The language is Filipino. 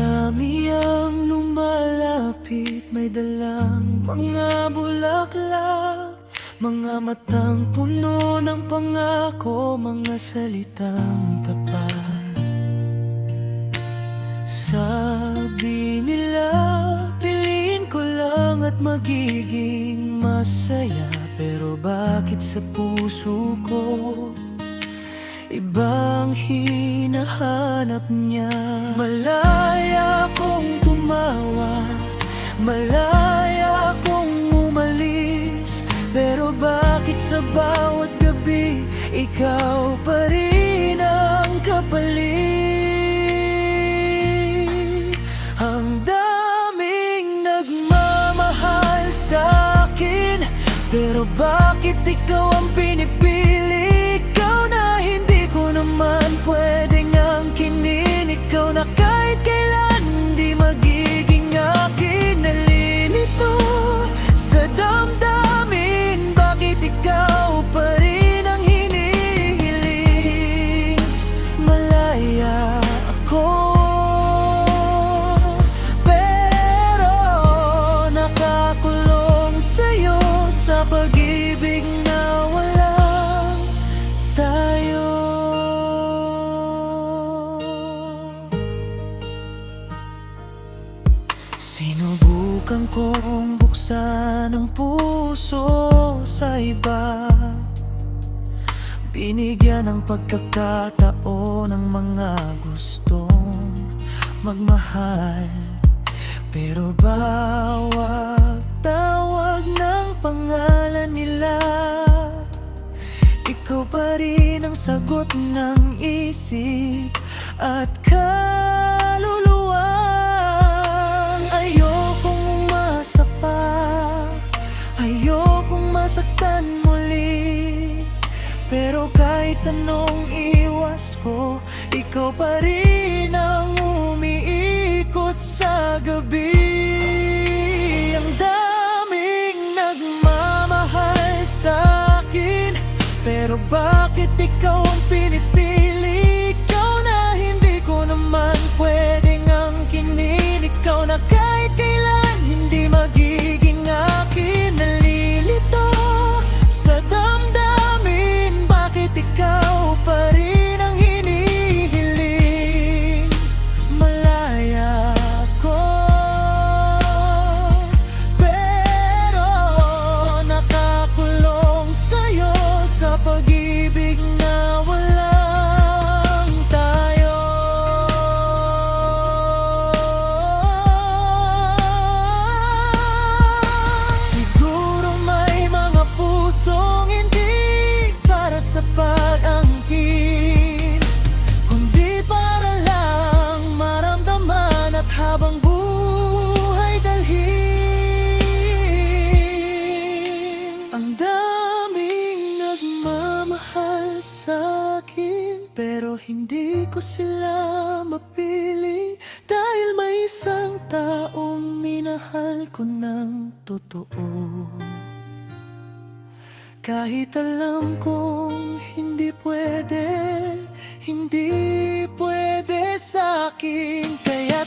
Marami ang lumalapit, may dalang mga bulaklak, mga matang puno ng pangako, mga salitang tapat. Sabi nila, piliin ko lang at magiging masaya, pero bakit sa puso ko ibang hinahanap niya? Malaya kong tumawa, malaya kong umalis, pero bakit sa bawat gabi ikaw pa rin ang kapalit? Ang daming nagmamahal sa'kin, pero bakit ikaw ang pinipili? Ikaw na hindi ko naman pwedeng angkinin, ikaw na kahit kailan di magiging akin. Nalilito sa damdamin, bakit ikaw pa rin ang hinihiling? Malaya ako, pero nakakulong sa'yo, sa pag-ibig na walang tayo. Sinubukan kong buksan ang puso sa iba, binigyan ng pagkakataon ng mga gustong magmahal, pero bawat tawag ng pangalan nila, ikaw pa rin ang sagot ng isip at kaluluwa. Ayokong umasa pa, ayokong masaktan muli, pero kahit anong iwas ko, ikaw pa rin ang umiikot sa gabi. Ang daming nagmamahal sa'kin, pero bakit ikaw ang pinipili? Ikaw na hindi ko naman pwedeng angkinin, ikaw na kahit kailan hindi magiging akin. Nalilito sa damdamin, bakit ikaw pa rin ang hinihiling? Malaya ako, pero nakakulong sa'yo, sa pag-ibig na walang tayo. Siguro may mga pusong hindi para sa pag-angkin, kundi para lang maramdaman at habang buhay dalhin. Ang daming nagmamahal sa'kin, pero hindi ko sila mapili, dahil may isang taong minahal ko ng totoo. Kahit alam kong hindi pwede, hindi pwede sa'kin, kaya